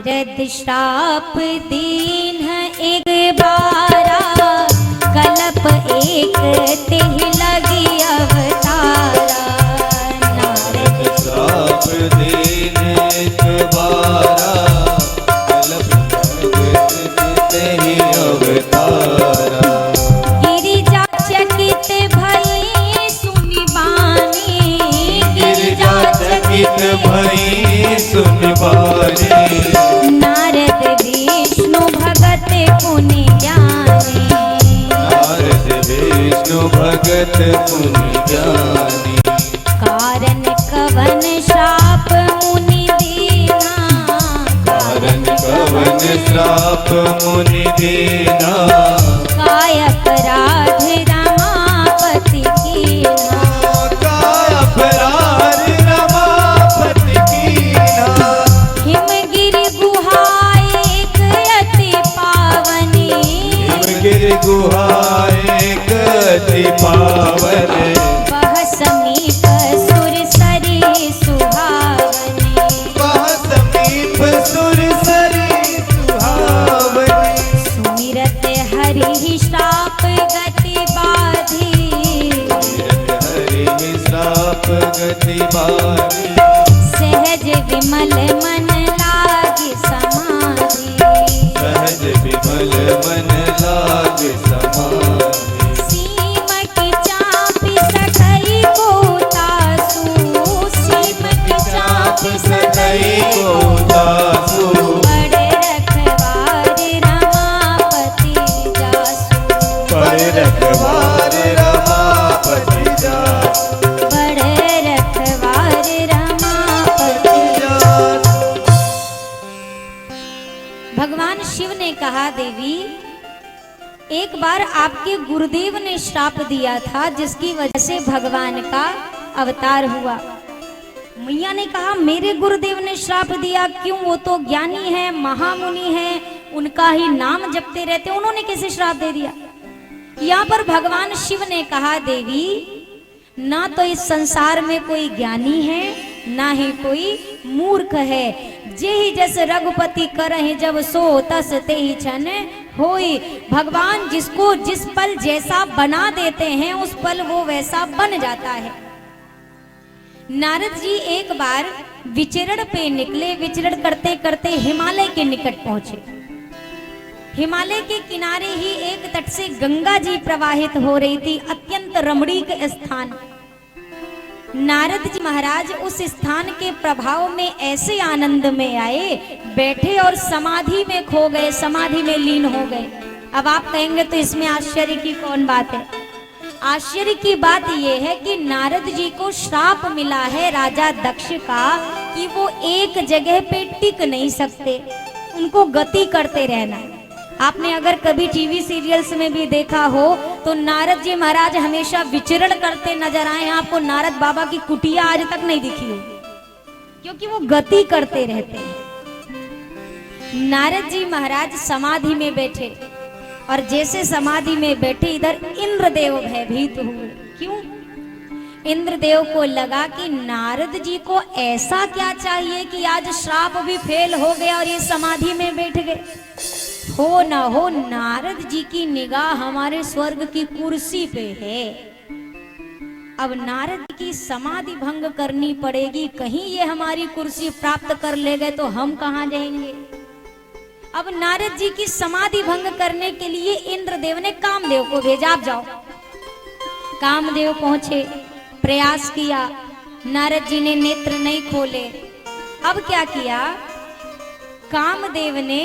नारद श्राप दीन एक बारा, कल्प एक तिह लगी अवतारा। नारद श्राप दीन एक बारा, कल्प एक तिह अवतारा। गिरिजा चकित भई सुनि बानी, गिरिजा चकित भई सुनि बानी। नारद विष्णु भगत पुनि ज्ञानी, नारद विष्णु भगत पुनि ज्ञानी। कारण कवन श्राप मुनि दीना, कारण कवन श्राप मुनि दीना। काय अपराध रमापति कीना, काय अपराध रमापति कीना। हिमगिरि गुहा एक अति पावनी, हिमगिरि गुहा एक अति पावनी। वह समीप सुरसरी सुहावनी, वह समीप सुरसरी सुहावनी। सुमिरत हरि श्राप गति बाधी, हरि श्राप गति बाधी। सहज विमल मन लागे समाधि, सहज विमल मन लाग समाधि। सीम की चापी सकई को तासु, सीम की चापी सकई को दासु। बड़े रखवार रमापति जासु, बड़े रखवार रमापति जासु। बड़े रखवार रमापति। भगवान शिव ने कहा, देवी एक बार आपके गुरुदेव ने श्राप दिया था, जिसकी वजह से भगवान का अवतार हुआ। मैया ने कहा, मेरे गुरुदेव ने श्राप दिया क्यों? वो तो ज्ञानी है, महामुनि है, उनका ही नाम जपते रहते, उन्होंने कैसे श्राप दे दिया? यहाँ पर भगवान शिव ने कहा, देवी ना तो इस संसार में कोई ज्ञानी है, ना ही कोई मूर्ख है। जेहि जस रघुपति करहि जब सो तस तेहि छन होई। भगवान जिसको जिस पल जैसा बना देते हैं, उस पल वो वैसा बन जाता है। नारद जी एक बार विचरण पे निकले, विचरण करते करते हिमालय के निकट पहुंचे। हिमालय के किनारे ही एक तट से गंगा जी प्रवाहित हो रही थी, अत्यंत रमणीक स्थान। नारद जी महाराज उस स्थान के प्रभाव में ऐसे आनंद में आए, बैठे और समाधि में खो गए, समाधि में लीन हो गए। अब आप कहेंगे तो इसमें आश्चर्य की कौन बात है? आश्चर्य की बात यह है कि नारद जी को श्राप मिला है राजा दक्ष का कि वो एक जगह पे टिक नहीं सकते, उनको गति करते रहना है। आपने अगर कभी टीवी सीरियल्स में भी देखा हो तो नारद जी महाराज हमेशा विचरण करते नजर आए हैं। आपको नारद बाबा की कुटिया आज तक नहीं दिखी होगी, क्योंकि वो गति करते रहते हैं। नारद जी महाराज समाधि में बैठे और जैसे समाधि में बैठे, इधर इंद्रदेव भयभीत हुए। क्यों? इंद्रदेव को लगा कि नारद जी को ऐसा क्या चाहिए कि आज श्राप भी फेल हो गया और ये समाधि में बैठ गए। हो ना हो नारद जी की निगाह हमारे स्वर्ग की कुर्सी पे है। अब नारद की समाधि भंग करनी पड़ेगी, कहीं ये हमारी कुर्सी प्राप्त कर ले गए तो हम कहां जाएंगे। अब नारद जी की समाधि भंग करने के लिए इंद्रदेव ने कामदेव को भेजा, आप जाओ। कामदेव पहुंचे, प्रयास किया, नारद जी ने नेत्र नहीं खोले। अब क्या किया? कामदेव ने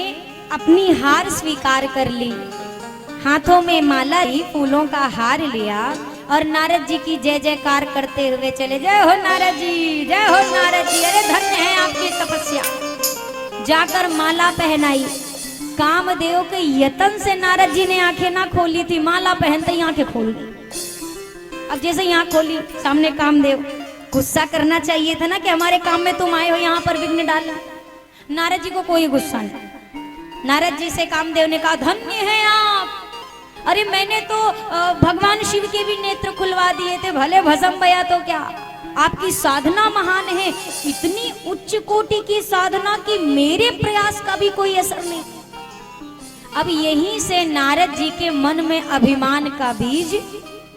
अपनी हार स्वीकार कर ली, हाथों में माला ली, फूलों का हार लिया और नारद जी की जय जयकार करते हुए चले, जय हो नारद जी, जय हो नारद जी, अरे धन्य है आपकी तपस्या। जाकर माला पहनाई। कामदेव के यतन से नारद जी ने आंखें ना खोली थी, माला पहनते ही आंखें खोल दी। अब जैसे यहाँ खोली, सामने कामदेव, गुस्सा करना चाहिए था ना कि हमारे काम में तुम आए हो, यहाँ पर विघ्न डालना। नारद जी को कोई गुस्सा नहीं। नारद जी से कामदेव ने कहा, धन्य है आप, अरे मैंने तो भगवान शिव के भी नेत्र खुलवा दिए थे, भले भस्म भया तो क्या, आपकी साधना महान है, इतनी उच्च कोटि की साधना कि मेरे प्रयास का भी कोई असर नहीं। अब यहीं से नारद जी के मन में अभिमान का बीज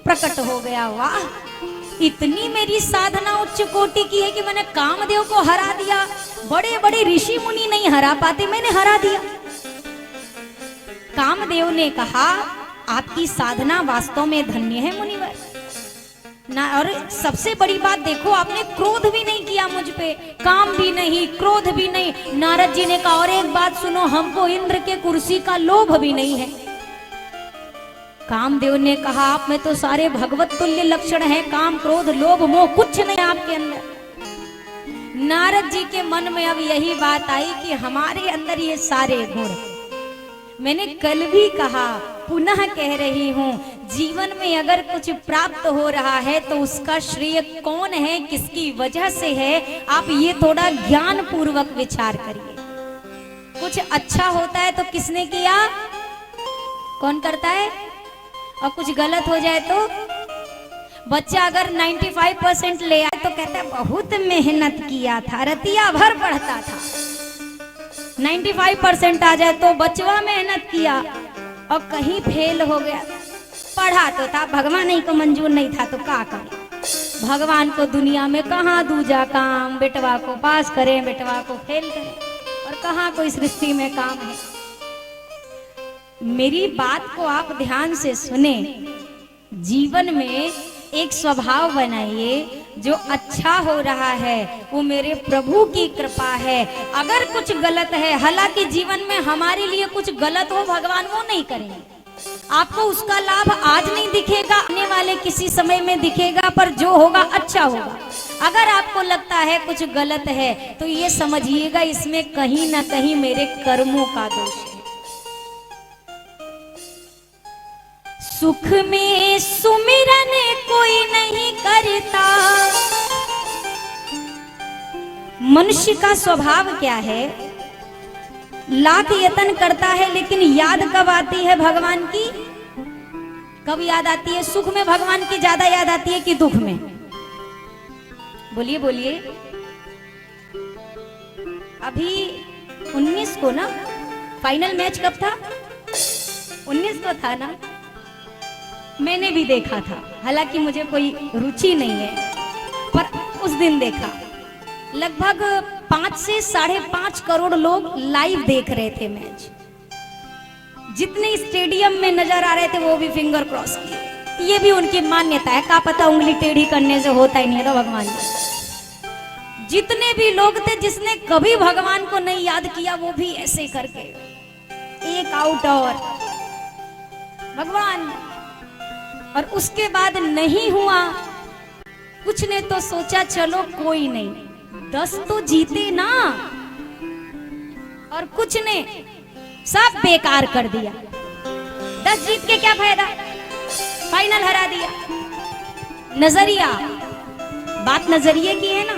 प्रकट हो गया। वाह, इतनी मेरी साधना उच्च कोटि की है कि मैंने कामदेव को हरा दिया। बड़े बड़े ऋषि मुनि नहीं हरा पाते, मैंने हरा दिया। कामदेव ने कहा, आपकी साधना वास्तव में धन्य है मुनिवर ना। और सबसे बड़ी बात देखो, आपने क्रोध भी नहीं किया मुझ पे, काम भी नहीं, क्रोध भी नहीं। नारद जी ने कहा, और एक बात सुनो, हमको इंद्र के कुर्सी का लोभ भी नहीं है। कामदेव ने कहा, आप में तो सारे भगवत तुल्य लक्षण हैं, काम क्रोध लोभ मोह कुछ नहीं आपके अंदर। नारद जी के मन में अब यही बात आई कि हमारे अंदर ये सारे गुण, मैंने कल भी कहा, पुनः कह रही हूं, जीवन में अगर कुछ प्राप्त हो रहा है तो उसका श्रेय कौन है, किसकी वजह से है, आप ये थोड़ा ज्ञान पूर्वक विचार करिए। कुछ अच्छा होता है तो किसने किया, कौन करता है, और कुछ गलत हो जाए तो बच्चा अगर 95% ले आए तो कहता है बहुत मेहनत किया था, रतिया भर पढ़ता था। 95% आ जाए तो बचवा मेहनत किया और कहीं फेल हो गया, पढ़ा तो था, भगवान ही को मंजूर नहीं था तो क्या करे। भगवान को दुनिया में कहाँ दूजा काम, बेटवा को पास करें, बेटवा को फेल करें, और कहाँ कोई सृष्टि में काम है। मेरी बात को आप ध्यान से सुने, जीवन में एक स्वभाव बनाइए, जो अच्छा हो रहा है वो मेरे प्रभु की कृपा है। अगर कुछ गलत है, हालांकि जीवन में हमारे लिए कुछ गलत हो, भगवान वो नहीं करेंगे, आपको उसका लाभ आज नहीं दिखेगा, आने वाले किसी समय में दिखेगा, पर जो होगा अच्छा होगा। अगर आपको लगता है कुछ गलत है तो ये समझिएगा, इसमें कहीं ना कहीं मेरे कर्मों का दोष है। सुख में सुमिरन कोई नहीं करता। मनुष्य का स्वभाव क्या है, लाख यत्न करता है लेकिन याद कब आती है भगवान की, कब याद आती है, सुख में भगवान की ज्यादा याद आती है कि दुख में, बोलिए बोलिए। अभी 19 को ना फाइनल मैच कब था, 19 को था ना, मैंने भी देखा था, हालांकि मुझे कोई रुचि नहीं है, पर उस दिन देखा। लगभग 5 से 5.5 करोड़ लोग लाइव देख रहे थे मैच। जितने स्टेडियम में नजर आ रहे थे वो भी फिंगर क्रॉस किए। ये भी उनकी मान्यता है, क्या पता उंगली टेढ़ी करने से होता ही नहीं है भगवान ने। जितने भी लोग थे जिसने कभी भगवान को नहीं याद किया वो भी ऐसे करके एक आउट और भगवान। और उसके बाद नहीं हुआ, कुछ ने तो सोचा चलो कोई नहीं, 10 तो जीते ना, और कुछ ने सब बेकार कर दिया। 10 जीत के क्या फायदा, फाइनल हरा दिया। नजरिया, बात नजरिए की है ना।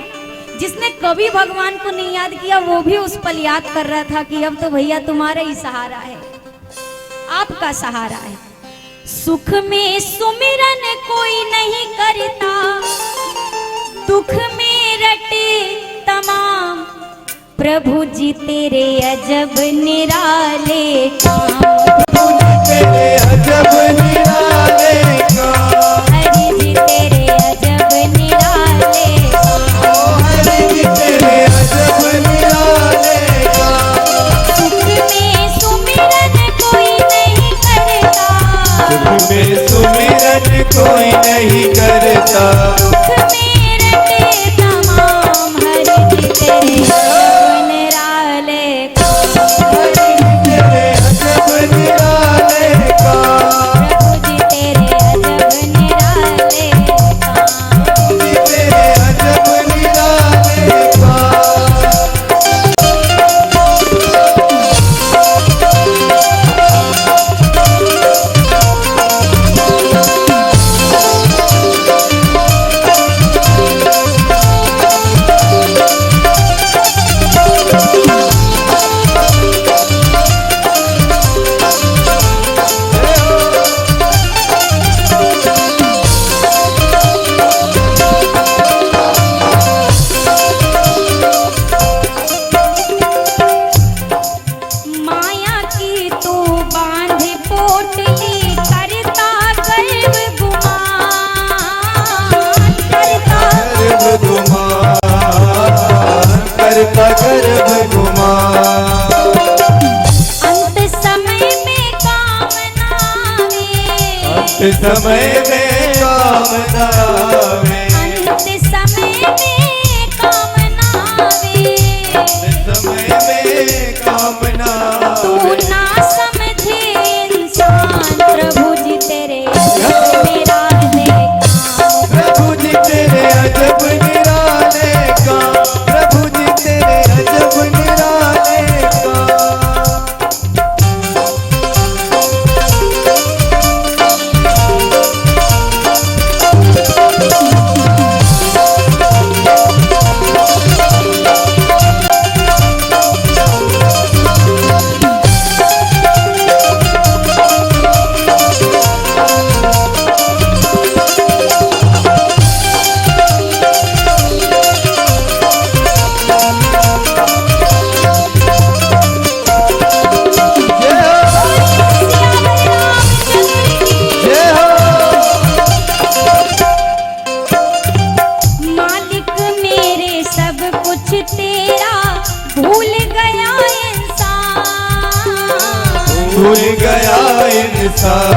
जिसने कभी भगवान को नहीं याद किया वो भी उस पल याद कर रहा था कि अब तो भैया तुम्हारा ही सहारा है, आपका सहारा है। सुख में सुमिरन कोई नहीं करता, दुख में रटे तमाम, प्रभु जी तेरे अजब निराले काम, प्रभु जी तेरे अजब निराले काम, हरि जी तेरे अजब निराले काम, हरि जी तेरे अजब निराले काम। सुख में सुमिरन कोई नहीं करता, सुख में सुमिरन कोई नहीं करता, दुख में रटे तमाम, हरि जी तेरे अजब निराले काम, हरि जी तेरे अजब निराले काम, प्रभु जी समय में काम न आवे, अंत समय में काम न आवे, समय में काम न तू आवे। ना समझे इंसान प्रभु जी तेरे निराले काम। प्रभु जी तेरे अजब निराले काम, प्रभु जी तेरे अजब निराले काम। जय हो, मालिक मेरे सब कुछ तेरा भूल गया इंसान। भूल गया इंसान,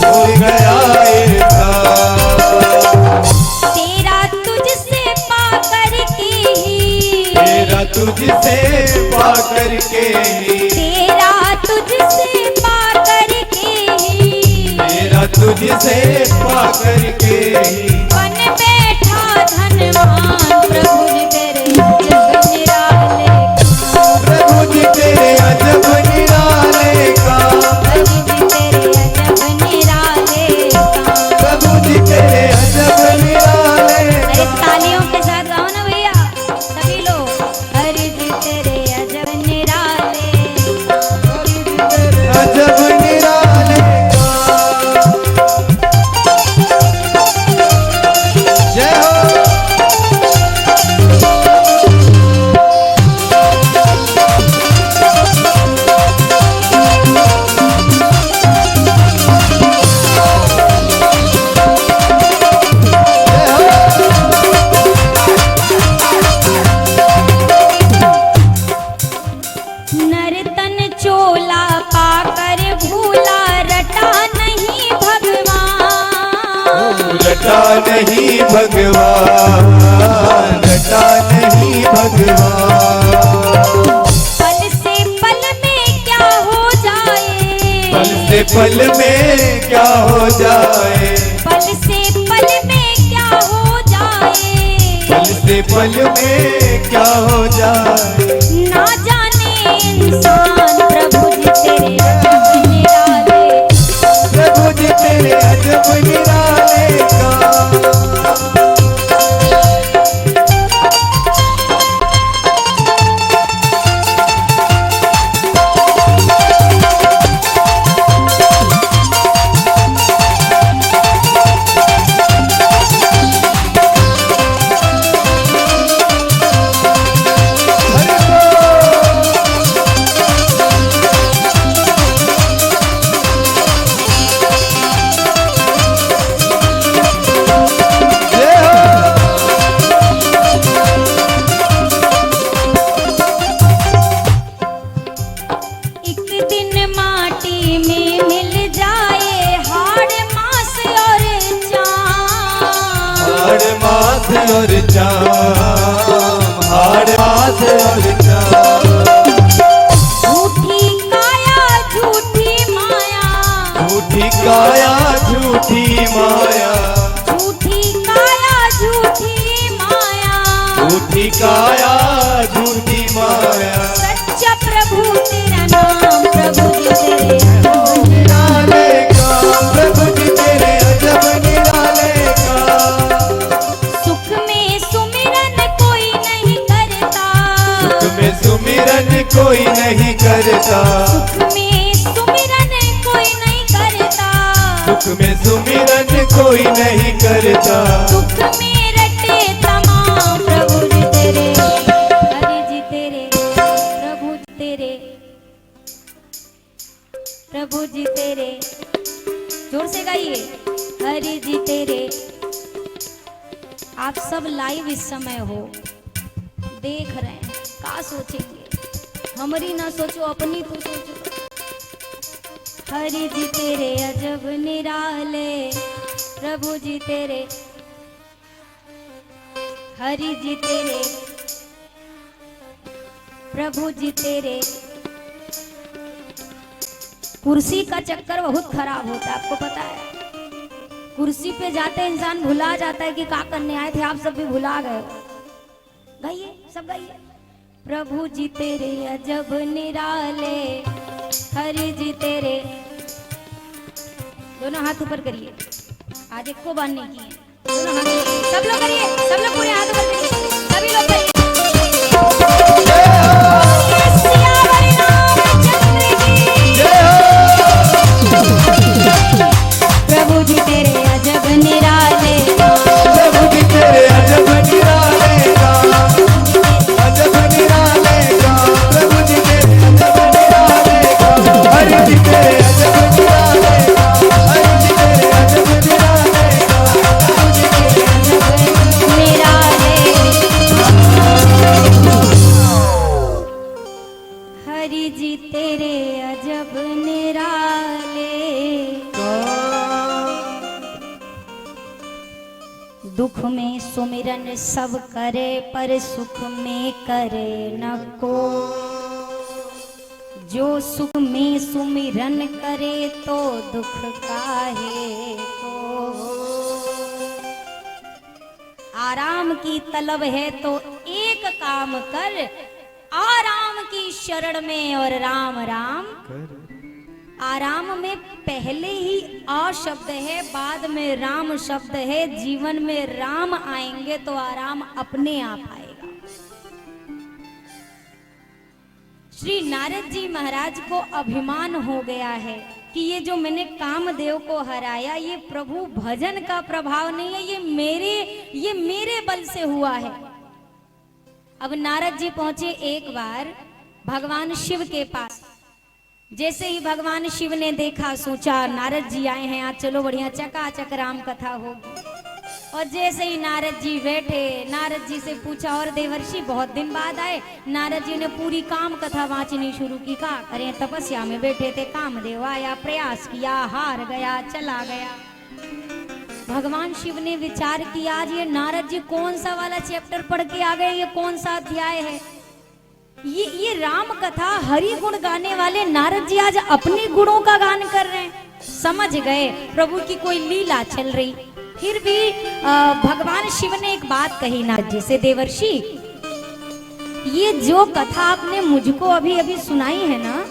भूल गया इंसान। तेरा तुझसे पाकर के ही, तेरा तुझसे पाकर के ही, तेरा तुझसे पाकर के ही, तेरा तुझसे पाकर के ही। बन बैठा धनवान प्रभु जी तेरे अजब निराले काम। प्रभु जी तेरे अजब निराले काम, प्रभु जी तेरे अजब निराले काम। प्रभु जी तेरे अजब निराले अरे काम। तालियों के साथ गाओ ना भैया सभी लोग। हरि जी तेरे अजब निराले अजब निराले काम। जय हो, नर्तन चोला पाकर भूला रटा नहीं भगवान। रटा नहीं भगवान, रटा नहीं भगवान। पल से पल में क्या हो जाए, पल से पल में क्या हो जाए, पल से पल में क्या हो जाए, पल से पल में क्या हो जाए। ना जाने इंसान प्रभु जी तेरे अजब निराले। प्रभु जी तेरे अजब निराले काम। और जाम, हाड़ मास और जाम। झूठी काया झूठी माया, झूठी काया झूठी माया, झूठी काया झूठी माया, झूठी काया झूठी माया। सच्चा प्रभु तेरा नाम, प्रभु जी तेरे निराले का प्रभु जी तेरे अजब निराले का। सुख में सुमिरन कोई नहीं करता, सुख में सुमिरन कोई नहीं करता, सुख में सुमिरन कोई नहीं करता, सुख में सुमिरन कोई नहीं करता। दुख में रटे तमाम प्रभु जी तेरे, हरि जी तेरे, प्रभु जी तेरे, प्रभु जी तेरे, जोर से गाइए, हरि जी तेरे। आप सब लाइव इस समय हो, देख रहे हैं, का सोचेंगे? हमारी ना सोचो, अपनी तो सोचो। हरि जी तेरे अजब निराले, प्रभु जी तेरे, हरि जी तेरे, प्रभु जी तेरे। कुर्सी का चक्कर बहुत खराब होता है, आपको पता है। कुर्सी पे जाते इंसान भुला जाता है कि क्या करने आए थे, आप सब भी भुला गए। गाइए, सब गाइए। प्रभु जी तेरे अजब निराले, हरि जी तेरे। दोनों हाथ ऊपर करिए, आज एक को बांधने की है। दोनों हाथ, सब लोग करिए, सब लोग पूरे हाथ ऊपर करिए, सभी लोग करिए। प्रभु जी तेरे अजब निराले, प्रभु जी तेरे अजब निराले काम, अजब निराले काम, प्रभु जी तेरे अजब निराले काम, हरि जी तेरे अजब निराले काम, हरि जी तेरे अजब निराले काम, प्रभु जी तेरे अजब निराले, हरि जी तेरे अजब निराले। दुख में सुमिरन सब करे, पर सुख में करे न को। जो सुख में सुमिरन करे, तो दुख काहे को। आराम की तलब है तो एक काम कर, आराम की शरण में और राम राम। आराम में पहले ही आ शब्द है, बाद में राम शब्द है। जीवन में राम आएंगे तो आराम अपने आप आएगा। श्री नारद जी महाराज को अभिमान हो गया है कि ये जो मैंने कामदेव को हराया, ये प्रभु भजन का प्रभाव नहीं है, ये मेरे बल से हुआ है। अब नारद जी पहुंचे एक बार भगवान शिव के पास। जैसे ही भगवान शिव ने देखा, सोचा नारद जी आए हैं, आज चलो बढ़िया चकाचक राम कथा होगी। और जैसे ही नारद जी बैठे, नारद जी से पूछा, और देवर्षि बहुत दिन बाद आए। नारद जी ने पूरी काम कथा वाचनी शुरू की। क्या करें, तपस्या में बैठे थे, कामदेव आया, प्रयास किया, हार गया, चला गया। भगवान शिव ने विचार किया, आज ये नारद जी कौन सा वाला चैप्टर पढ़ के आ गए, ये कौन सा अध्याय है। ये राम कथा हरि गुण गाने वाले नारद जी आज अपने गुणों का गान कर रहे हैं। समझ गए प्रभु की कोई लीला चल रही। फिर भी भगवान शिव ने एक बात कही नारद जी से, देवर्षि ये जो कथा आपने मुझको अभी अभी सुनाई है ना,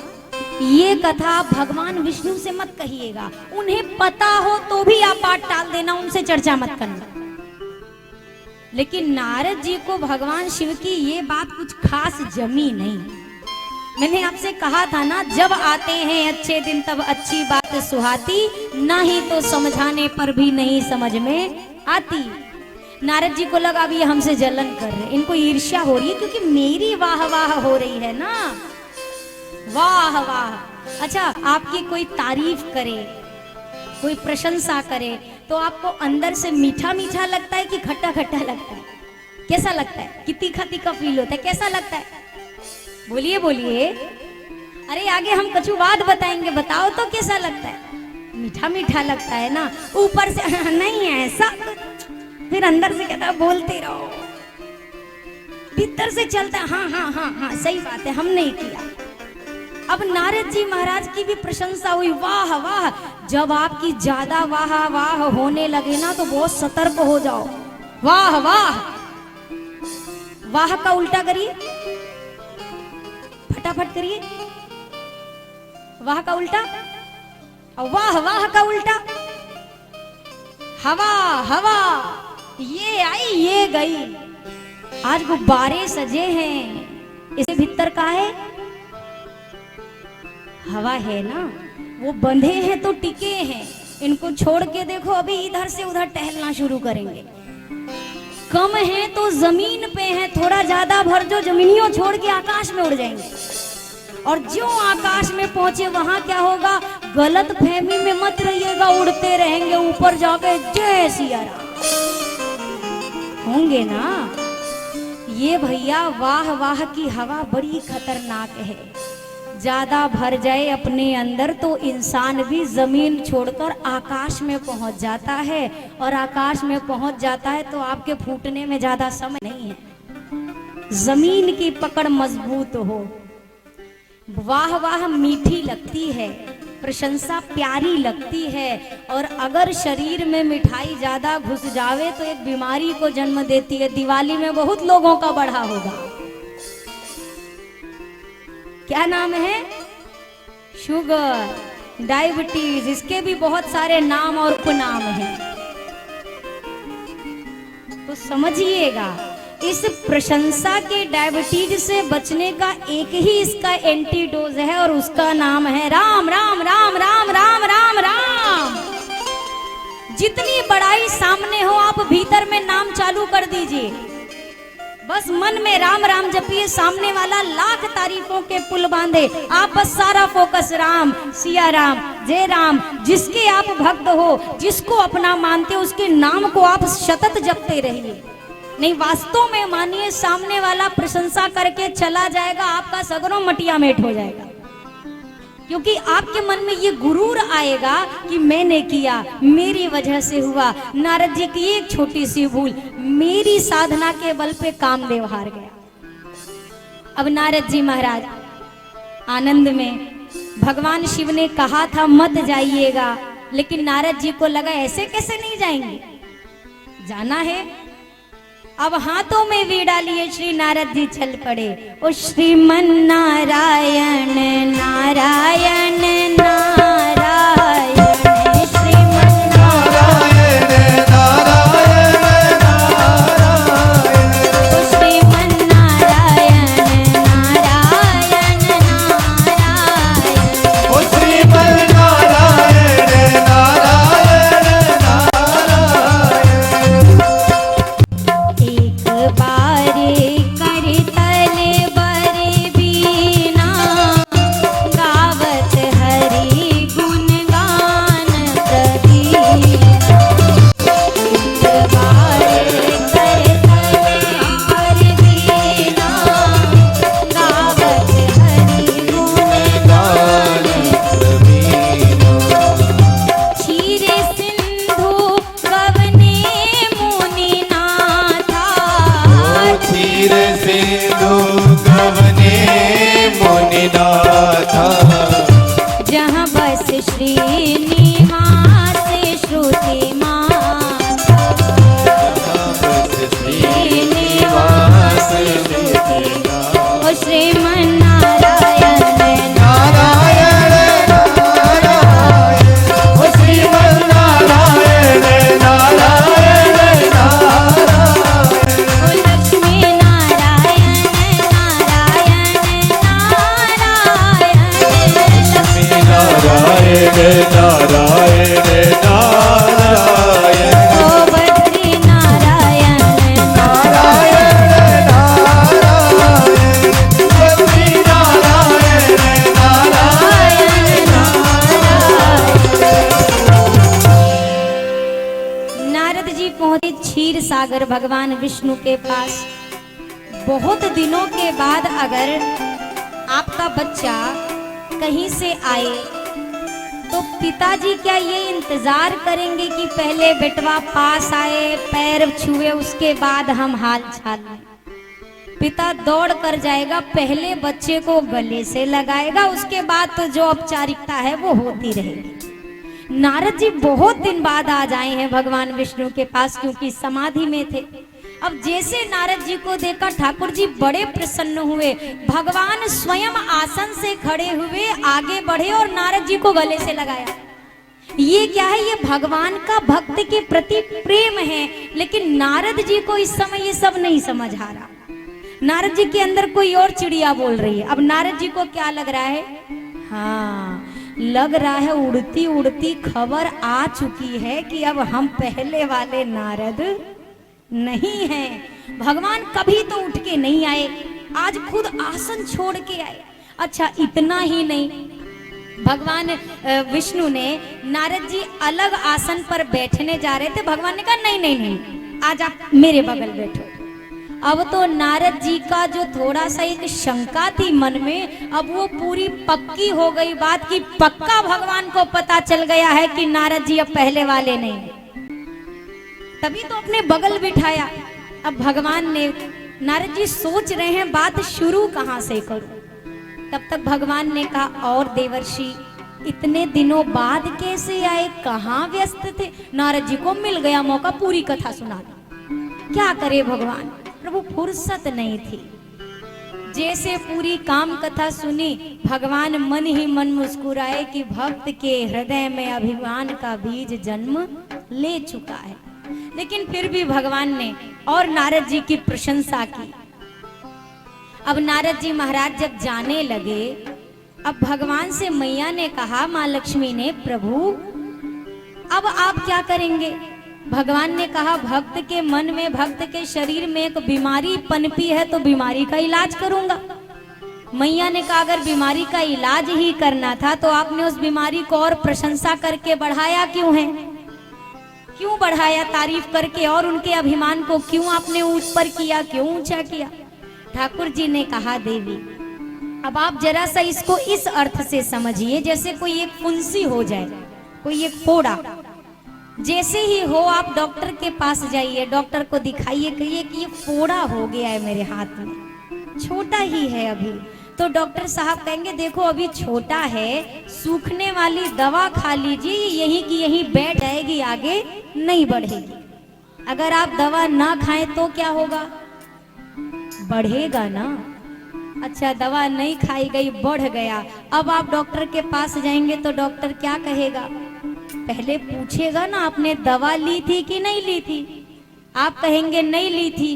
ये कथा भगवान विष्णु से मत कहिएगा। उन्हें पता हो तो भी आप पाठ टाल देना, उनसे चर्चा मत करना। लेकिन नारद जी को भगवान शिव की ये बात कुछ खास जमी नहीं। मैंने आपसे कहा था ना, जब आते हैं अच्छे दिन तब अच्छी बात सुहाती, नहीं तो समझाने पर भी नहीं समझ में आती। नारद जी को लगा अभी हमसे जलन कर रहे, इनको ईर्ष्या हो रही है क्योंकि मेरी वाह वाह हो रही है ना, वाह वाह। अच्छा, आपकी कोई तारीफ करे, कोई प्रशंसा करे तो आपको अंदर से मीठा मीठा लगता है कि खट्टा खट्टा लगता है? कैसा लगता है? कि तीखा तीखा फील होता है? कैसा लगता है? बोलिए बोलिए। अरे आगे हम कछुवाद बताएंगे, बताओ तो कैसा लगता है? मीठा मीठा लगता है ना। ऊपर से नहीं है ऐसा, फिर अंदर से कहता है बोलते रहो, भीतर से चलता है हाँ हाँ हाँ हाँ सही बात है, हम नहीं किया। अब नारद जी महाराज की भी प्रशंसा हुई, वाह वाह। जब आपकी ज्यादा वाह वाह होने लगे ना तो बहुत सतर्क हो जाओ। वाह वाह, वाह का उल्टा करिए, फटाफट करिए। वाह का उल्टा, और वाह वाह का उल्टा, हवा हवा, ये आई ये गई। आज गुब्बारे सजे हैं, इसे भीतर का है हवा है ना, वो बंधे हैं तो टिके हैं। इनको छोड़ के देखो, अभी इधर से उधर टहलना शुरू करेंगे। कम है तो जमीन पे है, थोड़ा ज्यादा भर जो जमीनियों छोड़ के आकाश में उड़ जाएंगे। और जो आकाश में पहुंचे वहां क्या होगा, गलत फहमी में मत रहिएगा, उड़ते रहेंगे ऊपर जाके जय सिया राम होंगे ना। ये भैया वाह वाह की हवा बड़ी खतरनाक है। ज्यादा भर जाए अपने अंदर तो इंसान भी जमीन छोड़कर आकाश में पहुंच जाता है, और आकाश में पहुंच जाता है तो आपके फूटने में ज्यादा समय नहीं है। जमीन की पकड़ मजबूत हो, वाह वाह मीठी लगती है, प्रशंसा प्यारी लगती है, और अगर शरीर में मिठाई ज्यादा घुस जावे तो एक बीमारी को जन्म देती है। दिवाली में बहुत लोगों का बढ़ा होगा, क्या नाम है? शुगर, डायबिटीज, इसके भी बहुत सारे नाम और उपनाम हैं। तो समझिएगा, इस प्रशंसा के डायबिटीज से बचने का एक ही इसका एंटीडोज है, और उसका नाम है राम राम राम राम राम राम राम। जितनी बड़ाई सामने हो आप भीतर में नाम चालू कर दीजिए, बस मन में राम राम जपिए, सामने वाला लाख तारीफों के पुल बांधे, आप बस सारा फोकस राम, सिया राम, जय राम। जिसके आप भक्त हो, जिसको अपना मानते हो, उसके नाम को आप सतत जपते रहिए। नहीं, वास्तव में मानिए, सामने वाला प्रशंसा करके चला जाएगा, आपका सगरों मटिया मेट हो जाएगा, क्योंकि आपके मन में ये गुरूर आएगा कि मैंने किया, मेरी वजह से हुआ। नारद जी की एक छोटी सी भूल, मेरी साधना के बल पे कामदेव हार गया। अब नारद जी महाराज आनंद में, भगवान शिव ने कहा था मत जाइएगा, लेकिन नारद जी को लगा ऐसे कैसे नहीं जाएंगे, जाना है। अब हाथों में वीणा लिए श्री नारद जी चल पड़े। ओ श्रीमन नारायण नारायण नारायण, श्रीमन नारायण नारायण नारायण, ओ श्रीमन नारायण नारायण नारायण, ओ श्रीमन नारायण नारायण नारायण। एक बारे कर तले बरे बीना, गावत हरि गुण गान प्रदीना। एक बारे कर तले बरे बीना, गावत हरि गुण गान प्रदीना। क्षीरे सिंधु गवने मुनि नाथा, क्षीर सिंधु गवने मुनिनाथा, जहाँ बस श्रीनिवास श्रुति माता, श्रीनिवास ओ श्रीमन नारायण नारायण नारायण, ओ श्रीमन नारायण नारायण नारायण, ओ लक्ष्मी नारायण नारायण नारायण, लक्ष्मी नारायण नारायण नारायण, ओ बद्री नारायण नारायण नारायण, बद्री नारायण नारायण नारायण। नारद जी पहुंचे क्षीर सागर भगवान विष्णु के पास। बहुत दिनों के बाद अगर आपका बच्चा कहीं से आए तो पिताजी क्या ये इंतजार करेंगे कि पहले बेटवा पास आए, पैर छुए, उसके बाद हम हाल चाल लें? पिता दौड़ कर जाएगा, पहले बच्चे को गले से लगाएगा, उसके बाद तो जो औपचारिकता है वो होती रहेगी। नारद जी बहुत दिन बाद आज आए हैं भगवान विष्णु के पास, क्योंकि समाधि में थे। अब जैसे नारद जी को देखा ठाकुर जी बड़े प्रसन्न हुए, भगवान स्वयं आसन से खड़े हुए, आगे बढ़े और नारद जी को गले से लगाया। ये क्या है? ये भगवान का भक्त के प्रति प्रेम है। लेकिन नारद जी को इस समय ये सब नहीं समझ आ रहा। नारद जी के अंदर कोई और चिड़िया बोल रही है। अब नारद जी को क्या लग रहा है? हाँ, लग रहा है उड़ती उड़ती खबर आ चुकी है कि अब हम पहले वाले नारद नहीं हैं। भगवान कभी तो उठ के नहीं आए, आज खुद आसन छोड़ के आए। अच्छा, इतना ही नहीं, भगवान विष्णु ने नारद जी अलग आसन पर बैठने जा रहे थे। भगवान ने कहा नहीं नहीं नहीं, आज आप मेरे बगल बैठो। अब तो नारद जी का जो थोड़ा सा एक शंका थी मन में, अब वो पूरी पक्की हो गई बात की पक्का भगवान को पता चल गया है कि नारद जी अब पहले वाले नहीं। तभी तो अपने बगल बिठाया। अब भगवान ने, नारद जी सोच रहे हैं बात शुरू कहां से करूं। तब तक भगवान ने कहा, और देवर्षि इतने दिनों बाद कैसे आए, कहां व्यस्त थे। नारद जी को मिल गया मौका, पूरी कथा सुना दी। क्या करे भगवान, प्रभु फुर्सत नहीं थी। जैसे पूरी काम कथा सुनी, भगवान मन ही मन मुस्कुराए कि भक्त के हृदय में अभिमान का बीज जन्म ले चुका है। लेकिन फिर भी भगवान ने और नारद जी की प्रशंसा की। अब नारद जी महाराज जब जाने लगे, अब भगवान से मैया ने कहा, माँ लक्ष्मी ने, प्रभु अब आप क्या करेंगे। भगवान ने कहा, भक्त के मन में, भक्त के शरीर में एक बीमारी पनपी है तो बीमारी का इलाज करूंगा। मैया ने कहा, अगर बीमारी का इलाज ही करना था तो आपने उस बीमारी को और प्रशंसा करके बढ़ाया क्यों है, क्यों बढ़ाया तारीफ करके, और उनके अभिमान को क्यों आपने ऊपर किया, क्यों ऊंचा किया। ठाकुर जी ने कहा, देवी अब आप जरा सा इसको इस अर्थ से समझिए, जैसे कोई एक फुंसी हो जाए, कोई एक फोड़ा, जैसे ही हो आप डॉक्टर के पास जाइए, डॉक्टर को दिखाइए, कहिए कि ये फोड़ा हो गया है मेरे हाथ में, छोटा ही है अभी। तो डॉक्टर साहब कहेंगे, देखो अभी छोटा है, सूखने वाली दवा खा लीजिए, यहीं की यहीं बैठ जाएगी, आगे नहीं बढ़ेगी। अगर आप दवा ना खाएं तो क्या होगा, बढ़ेगा ना। अच्छा, दवा नहीं खाई गई, बढ़ गया। अब आप डॉक्टर के पास जाएंगे तो डॉक्टर क्या कहेगा, पहले पूछेगा ना आपने दवा ली थी कि नहीं ली थी। आप कहेंगे नहीं ली थी,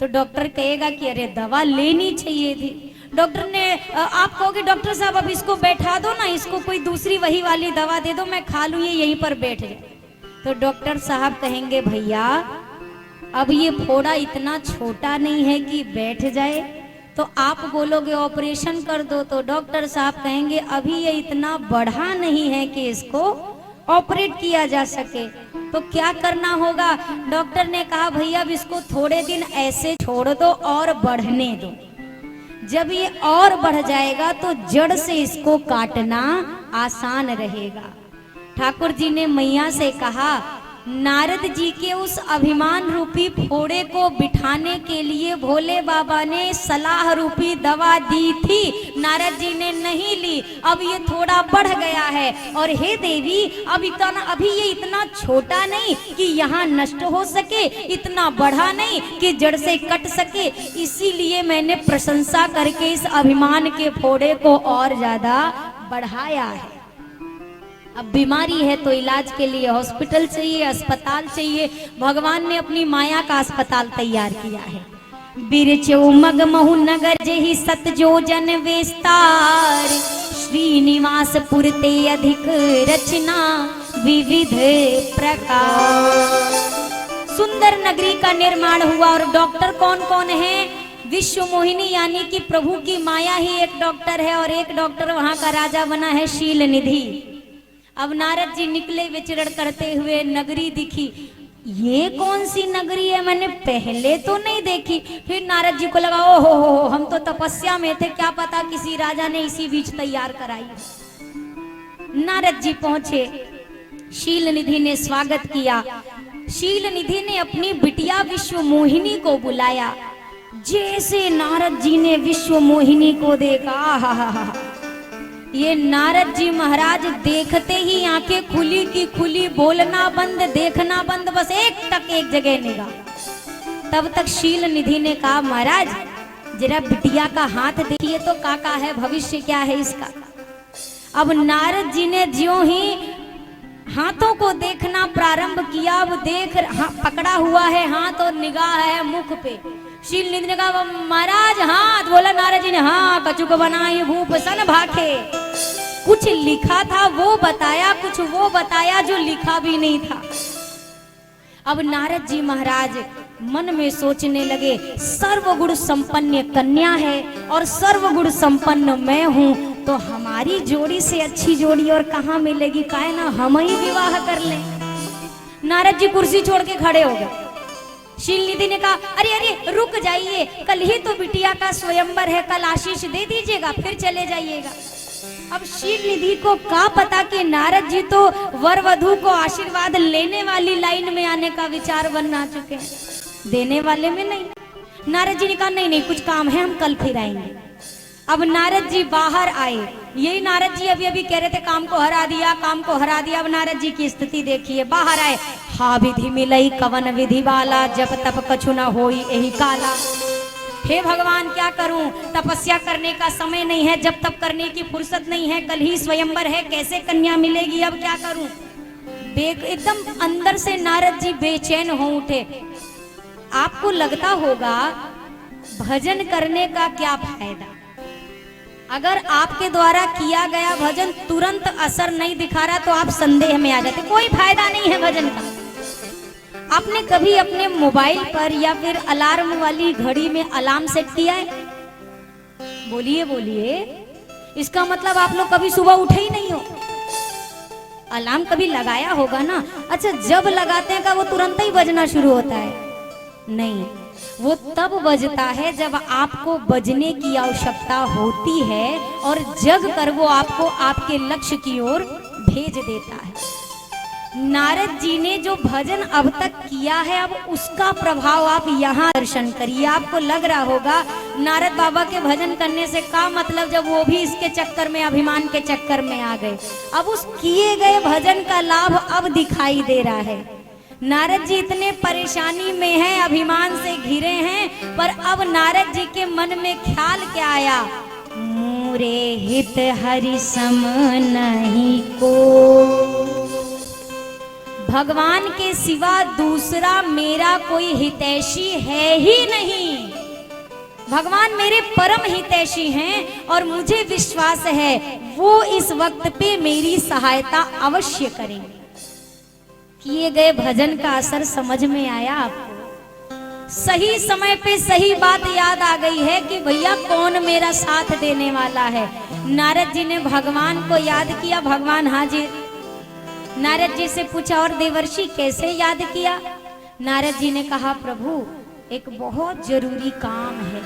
तो डॉक्टर कहेगा कि अरे दवा लेनी चाहिए थी। डॉक्टर ने, आप कहोगे डॉक्टर साहब अब इसको बैठा दो ना, इसको कोई दूसरी वही वाली दवा दे दो, मैं खा लूं, ये यहीं पर बैठ जाए। तो डॉक्टर साहब कहेंगे, भैया अब ये फोड़ा इतना छोटा नहीं है कि बैठ जाए। तो आप बोलोगे ऑपरेशन कर दो, तो डॉक्टर साहब कहेंगे अभी ये इतना बढ़ा नहीं है कि इसको ऑपरेट किया जा सके। तो क्या करना होगा, डॉक्टर ने कहा, भैया अब इसको थोड़े दिन ऐसे छोड़ दो और बढ़ने दो। जब ये और बढ़ जाएगा तो जड़ से इसको काटना आसान रहेगा। ठाकुर जी ने मैया से कहा, नारद जी के उस अभिमान रूपी फोड़े को बिठाने के लिए भोले बाबा ने सलाह रूपी दवा दी थी, नारद जी ने नहीं ली। अब ये थोड़ा बढ़ गया है, और हे देवी अब इतना, अभी ये इतना छोटा नहीं कि यहाँ नष्ट हो सके, इतना बढ़ा नहीं कि जड़ से कट सके, इसीलिए मैंने प्रशंसा करके इस अभिमान के फोड़े को और ज्यादा बढ़ाया है। अब बीमारी है तो इलाज के लिए हॉस्पिटल चाहिए, अस्पताल चाहिए। भगवान ने अपनी माया का अस्पताल तैयार किया है। बिरचो मगमहु नगर जेहि सतजो जन विस्तार, श्रीनिवास पुरते अधिक रचना विविध प्रकार। सुंदर नगरी का निर्माण हुआ। और डॉक्टर कौन कौन है, विश्व मोहिनी यानी कि प्रभु की माया ही एक डॉक्टर है, और एक डॉक्टर वहां का राजा बना है शील निधि। अब नारद जी निकले विचरण करते हुए, नगरी दिखी, ये कौन सी नगरी है, मैंने पहले तो नहीं देखी। फिर नारद जी को लगा, ओहो हो, हम तो तपस्या में थे, क्या पता किसी राजा ने इसी बीच तैयार कराई। नारद जी पहुंचे, शील निधि ने स्वागत किया। शील निधि ने अपनी बिटिया विश्व मोहिनी को बुलाया। जैसे नारद जी ने विश्व मोहिनी को देखा, आहा, ये नारद जी महाराज देखते ही आंखें खुली की खुली, बोलना बंद, देखना बंद, बस एक टक एक जगह निगाह। तब तक शील निधि ने कहा, महाराज जरा बिटिया का हाथ देखिए तो काका है, भविष्य क्या है इसका। अब नारद जी ने ज्यों ही हाथों को देखना प्रारंभ किया, अब देख पकड़ा हुआ है हाथ और निगाह है मुख पे। शील निधि ने कहा, महाराज हाथ। बोला नारद जी ने, हाँ कचुक बनाई भूप सन भाखे। कुछ लिखा था वो बताया, कुछ वो बताया जो लिखा भी नहीं था। अब नारद जी महाराज मन में सोचने लगे, सर्वगुण संपन्न कन्या है और सर्वगुण संपन्न मैं हूं, तो हमारी जोड़ी से अच्छी जोड़ी और कहां मिलेगी, काहे ना हम ही विवाह कर लें। नारद जी कुर्सी छोड़ के खड़े हो गए। शील निधि ने कहा अरे अरे रुक जाइए, कल ही तो बिटिया का स्वयंवर है, कल आशीष दे दीजिएगा फिर चले जाइएगा। अब शील निधि को क्या पता कि नारद जी तो वर वधू को आशीर्वाद लेने वाली लाइन में आने का विचार बना चुके हैं, देने वाले में नहीं। नारद जी ने कहा नहीं नहीं कुछ काम है, हम कल फिर आएंगे। अब नारद जी बाहर आए, यही नारद जी अभी अभी कह रहे थे काम को हरा दिया, काम को हरा दिया। अब नारद जी की स्थिति देखिए, बाहर आए, हा विधि मिलई कवन विधि वाला, जब तप कछु न होई यही काला। हे भगवान क्या करूं, तपस्या करने का समय नहीं है, जब तप करने की फुर्सत नहीं है, कल ही स्वयंवर है, कैसे कन्या मिलेगी, अब क्या करूं। एकदम अंदर से नारद जी बेचैन हो उठे। आपको लगता होगा भजन करने का क्या फायदा, अगर आपके द्वारा किया गया भजन तुरंत असर नहीं दिखा रहा तो आप संदेह में आ जाते, कोई फायदा नहीं है भजन का। आपने कभी अपने मोबाइल पर या फिर अलार्म वाली घड़ी में अलार्म सेट किया है? बोलिए बोलिए, इसका मतलब आप लोग कभी सुबह उठे ही नहीं हो। अलार्म कभी लगाया होगा ना। अच्छा, जब लगाते हैं का वो तुरंत ही बजना शुरू होता है? नहीं, वो तब बजता है जब आपको बजने की आवश्यकता होती है और जग कर वो आपको आपके लक्ष्य की ओर भेज देता है। नारद जी ने जो भजन अब तक किया है, अब उसका प्रभाव आप यहाँ दर्शन करिए। आपको लग रहा होगा नारद बाबा के भजन करने से क्या मतलब, जब वो भी इसके चक्कर में, अभिमान के चक्कर में आ गए। अब उस किए गए भजन का लाभ अब दिखाई दे रहा है। नारद जी इतने परेशानी में हैं, अभिमान से घिरे हैं, पर अब नारद जी के मन में ख्याल क्या आया, मोरे हित हरि सम नहीं को, भगवान के सिवा दूसरा मेरा कोई हितैषी है ही नहीं। भगवान मेरे परम हितैषी हैं और मुझे विश्वास है वो इस वक्त पे मेरी सहायता अवश्य करेंगे। किए गए भजन का असर समझ में आया आपको? सही समय पे सही बात याद आ गई है कि भैया कौन मेरा साथ देने वाला है। नारद जी ने भगवान को याद किया, भगवान हाजिर। नारद जी से पूछा और देवर्षि कैसे याद किया? नारद जी ने कहा प्रभु एक बहुत जरूरी काम है।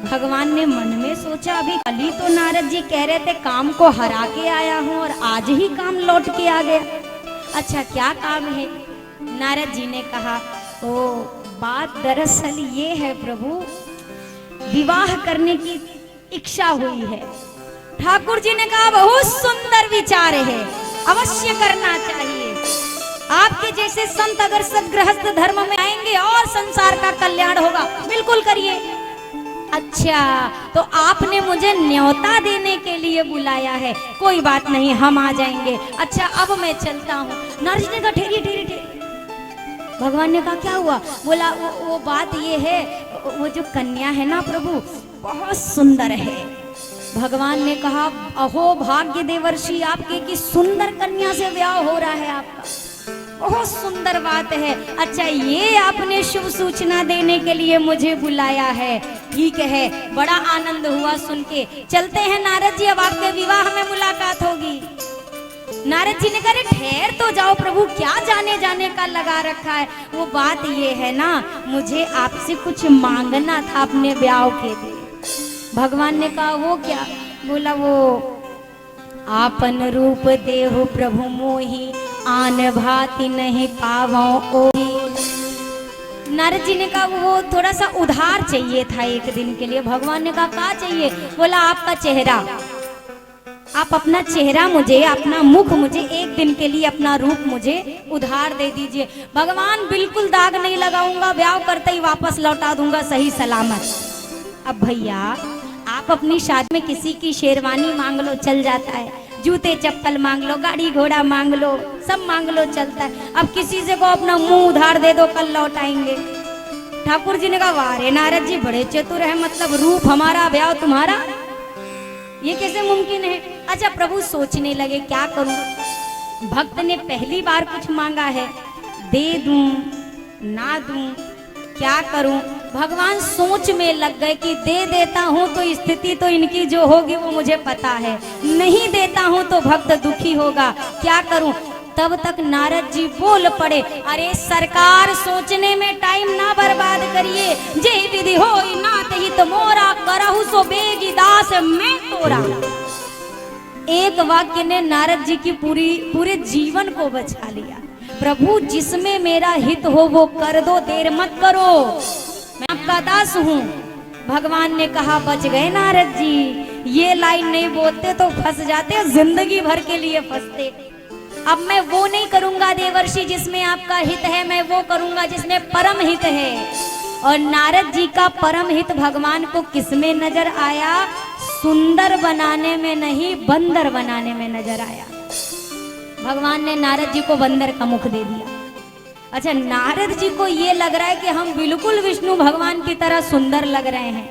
भगवान ने मन में सोचा अभी कल ही तो नारद जी कह रहे थे काम को हरा के आया हूँ और आज ही काम लौट के आ गया। अच्छा क्या काम है? नारद जी ने कहा ओ बात दरअसल ये है प्रभु, विवाह करने की इच्छा हुई है। ठाकुर जी ने कहा बहुत सुंदर विचार है, अवश्य करना चाहिए। आपके जैसे संत अगर सदगृहस्थ धर्म में आएंगे और संसार का कल्याण होगा, बिल्कुल करिए। अच्छा तो आपने मुझे न्योता देने के लिए बुलाया है, कोई बात नहीं हम आ जाएंगे। अच्छा अब मैं चलता हूँ। नारद जी ने कहा ठहरिए ठहरिए ठहरिए। भगवान ने कहा क्या हुआ? बोला वो बात ये है, वो जो कन्या है ना प्रभु बहुत सुंदर है। भगवान ने कहा अहो भाग्य देवर्षि आपके की सुंदर कन्या से ब्याह हो रहा है आपका, बहुत सुंदर बात है। अच्छा ये आपने शुभ सूचना देने के लिए मुझे बुलाया है, ठीक है, बड़ा आनंद हुआ सुन के। चलते हैं नारद जी, अब आपके विवाह में मुलाकात होगी। नारद जी ने कहा ठहर तो जाओ प्रभु, क्या जाने जाने का लगा रखा है। वो बात ये है ना मुझे आपसे कुछ मांगना था अपने ब्याह के लिए। भगवान ने कहा वो क्या? बोला वो आपन रूप देहु प्रभु मोही, आन भांति नहीं पावो ओही। नारद जी ने कहा वो थोड़ा सा उधार चाहिए था एक दिन के लिए। भगवान ने कहा क्या चाहिए? बोला आपका चेहरा, आप अपना चेहरा मुझे, अपना मुख मुझे एक दिन के लिए, अपना रूप मुझे उधार दे दीजिए। भगवान बिल्कुल दाग नहीं लगाऊंगा, ब्याह करते ही वापस लौटा दूंगा सही सलामत। अब भैया आप अपनी शादी में किसी की शेरवानी मांग लो चल जाता है, जूते चप्पल मांग लो, गाड़ी घोड़ा मांग लो, सब मांग लो चलता है। अब किसी से को अपना मुंह उधार दे दो कल लौटाएंगे। ठाकुर जी ने कहा वारे नारद जी बड़े चतुर है, मतलब रूप हमारा ब्याह तुम्हारा, ये कैसे मुमकिन है? अच्छा प्रभु सोचने लगे क्या करूं, भक्त ने पहली बार कुछ मांगा है, दे दूं ना दूं, क्या करूं? भगवान सोच में लग गए कि दे देता हूं तो स्थिति तो इनकी जो होगी वो मुझे पता है, नहीं देता हूं तो भक्त दुखी होगा, क्या करूं? तब तक नारद जी बोल पड़े, अरे सरकार सोचने में टाइम ना बर्बाद करिए, जे विधि होई नाथ हित मोरा, करहु सो बेगी दास मैं तोरा। एक वाक्य ने नारद जी की पूरे जीवन को बचा लिया। प्रभु जिसमें मेरा हित हो वो कर दो, देर मत करो, मैं आपका दास हूँ। भगवान ने कहा बच गए नारद जी, ये लाइन नहीं बोलते तो फंस जाते, जिंदगी भर के लिए फंसते। अब मैं वो नहीं करूंगा देवर्षि जिसमें आपका हित है, मैं वो करूंगा जिसमें परम हित है। और नारद जी का परम हित भगवान को किसमें नजर आया? सुंदर बनाने में नहीं, बंदर बनाने में नजर आया। भगवान ने नारद जी को बंदर का मुख दे दिया। अच्छा, नारद जी को ये लग रहा है कि हम बिल्कुल विष्णु भगवान की तरह सुंदर लग रहे हैं।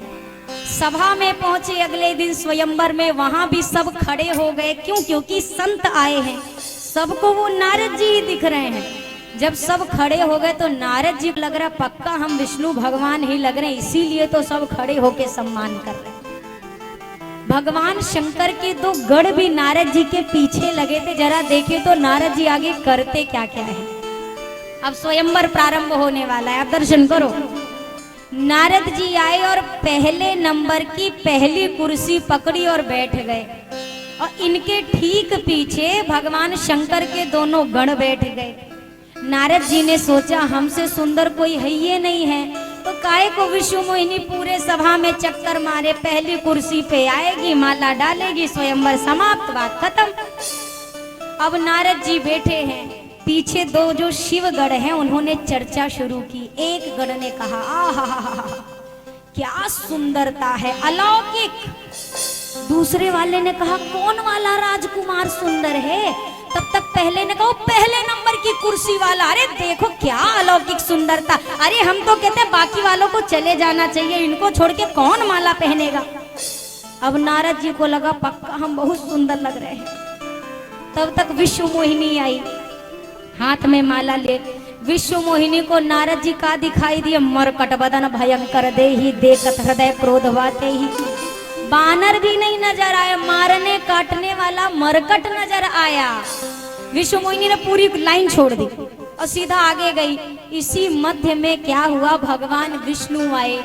सभा में पहुंचे अगले दिन स्वयंवर में, वहां भी सब खड़े हो गए। क्यों? क्योंकि संत आए हैं, सबको वो नारद जी ही दिख रहे हैं। जब सब खड़े हो गए तो नारद जी लग रहा पक्का हम विष्णु भगवान ही लग रहे हैं, इसीलिए तो सब खड़े होके सम्मान कर रहे हैं। भगवान शंकर के दो गढ़ भी नारद जी के पीछे लगे थे। जरा देखे तो नारद जी आगे करते क्या क्या है। अब स्वयंवर प्रारंभ होने वाला है, अब दर्शन करो। नारद जी आए और पहले नंबर की पहली कुर्सी पकड़ी और बैठ गए, और इनके ठीक पीछे भगवान शंकर के दोनों गण बैठ गए। नारद जी ने सोचा हमसे सुंदर कोई है ये नहीं है, तो काहे को विष्णु मोहिनी पूरे सभा में चक्कर मारे, पहली कुर्सी पे आएगी, माला डालेगी, स्वयंवर समाप्त, बात खत्म। अब नारद जी बैठे हैं, पीछे दो जो शिवगढ़ हैं उन्होंने चर्चा शुरू की। एक गढ़ ने कहा आहा क्या सुंदरता है, अलौकिक। दूसरे वाले ने कहा कौन वाला राजकुमार सुंदर है? तब तक पहले ने कहा पहले नंबर की कुर्सी वाला, अरे देखो क्या अलौकिक सुंदरता, अरे हम तो कहते हैं बाकी वालों को चले जाना चाहिए, इनको छोड़ के कौन माला पहनेगा। अब नारद जी को लगा पक्का हम बहुत सुंदर लग रहे हैं। तब तक विश्व मोहिनी आई, हाथ में माला ले। विश्व मोहिनी को नारद जी का दिखाई दिया, मरकट बदन भयंकर देहि, देखत हृदय क्रोधवाते ही। बानर भी नहीं नजर आया, मारने काटने वाला मरकट नजर आया। विश्व मोहिनी ने पूरी लाइन छोड़ दी और सीधा आगे गई। इसी मध्य में क्या हुआ, भगवान विष्णु आए।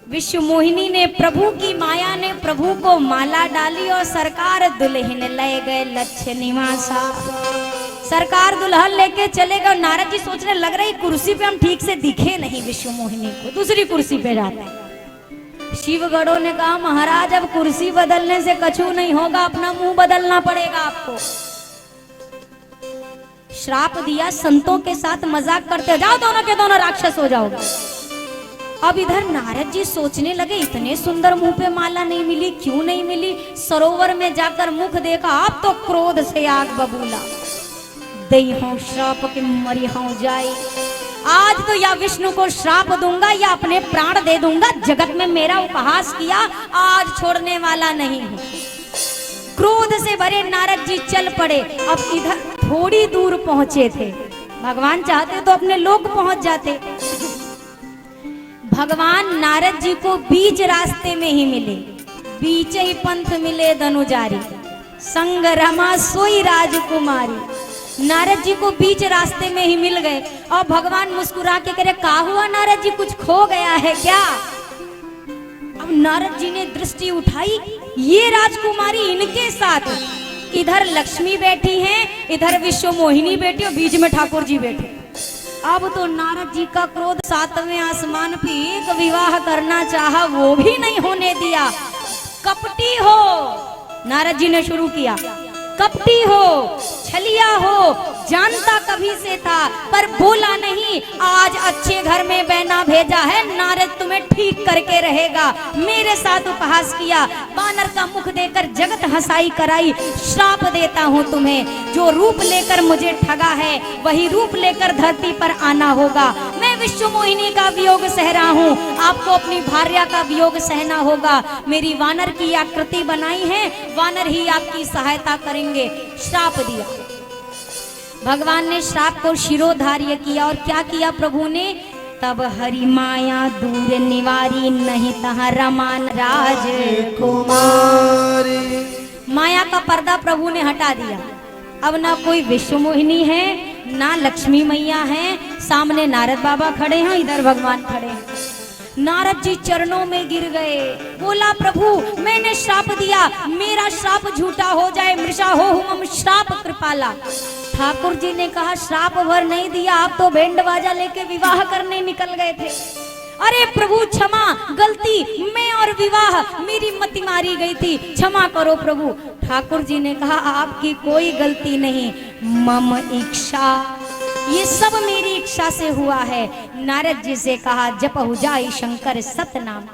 विश्व मोहिनी ने प्रभु की माया ने प्रभु को माला डाली और सरकार दुल्हन ले गए लक्ष्य निवासा। सरकार दुल्हन लेके चले गए। नारद जी सोचने लग रही कुर्सी पे हम ठीक से दिखे नहीं विश्व मोहिनी को, दूसरी कुर्सी पे जाते हैं। शिवगढ़ों ने कहा महाराज अब कुर्सी बदलने से कछु नहीं होगा, अपना मुंह बदलना पड़ेगा आपको। श्राप दिया, संतों के साथ मजाक करते हो, जाओ दोनों के दोनों राक्षस हो जाओगे। अब इधर नारद जी सोचने लगे इतने सुंदर मुंह पे माला नहीं मिली, क्यों नहीं मिली। सरोवर में जाकर मुख देखा, आप तो क्रोध से आग बबूला। दई हूं श्राप के मरी हूं जाए, आज तो या विष्णु को श्राप दूंगा या अपने प्राण दे दूंगा। जगत में मेरा उपहास किया, आज छोड़ने वाला नहीं हूं। क्रोध से भरे नारद जी चल पड़े। अब इधर थोड़ी दूर पहुंचे थे, भगवान चाहते तो अपने लोक पहुंच जाते। भगवान नारद जी को बीच रास्ते में ही मिले, बीच ही पंथ मिले धनुजारी, संग रमा सोई राजकुमारी। नारद जी को बीच रास्ते में ही मिल गए और भगवान मुस्कुरा के कह रहे क्या हुआ नारद जी, कुछ खो गया है क्या? अब नारद जी ने दृष्टि उठाई, ये राजकुमारी इनके साथ, इधर लक्ष्मी बैठी हैं, इधर विश्व मोहिनी बैठी और बीच में ठाकुर जी बैठे। अब तो नारद जी का क्रोध सातवें आसमान पे एक विवाह करना चाहा, वो भी नहीं होने दिया। कपटी हो, नारद जी ने शुरू किया, कपटी हो, छलिया हो, जानता कभी से था पर बोला नहीं। आज अच्छे घर में बहना भेजा है, नारद तुम्हें ठीक करके रहेगा। मेरे साथ उपहास किया, बानर का मुख देकर जगत हंसाई कराई। श्राप देता हूँ तुम्हें, जो रूप लेकर मुझे ठगा है वही रूप लेकर धरती पर आना होगा। मैं विश्व मोहिनी का वियोग सह रहा हूँ, आपको अपनी भार्या का वियोग सहना होगा। मेरी वानर की आकृति बनाई है, वानर ही आपकी सहायता करेंगे। श्राप दिया, भगवान ने श्राप को शिरोधार्य किया। और क्या किया प्रभु ने, तब हरि माया दूर निवारी, नहीं तहाँ रमान राजकुमारी। माया का पर्दा प्रभु ने हटा दिया। अब ना कोई विश्व मोहिनी है, ना लक्ष्मी मैया है, सामने नारद बाबा खड़े हैं, इधर भगवान खड़े हैं। नारद जी चरणों में गिर गए, बोला प्रभु मैंने श्राप दिया, मेरा श्राप झूठा हो जाए, मृषा हो मम श्राप कृपाला। ठाकुर जी ने कहा श्राप भर नहीं दिया, आप तो बैंड बाजा लेके विवाह करने निकल गए थे। अरे प्रभु क्षमा, गलती मैं और विवाह मेरी मति मारी गई थी, क्षमा करो प्रभु। ठाकुर जी ने कहा आपकी कोई गलती नहीं, मम इच्छा, ये सब मेरी इच्छा से हुआ है। नारद जी से कहा जपहु जाई शंकर सतनाम।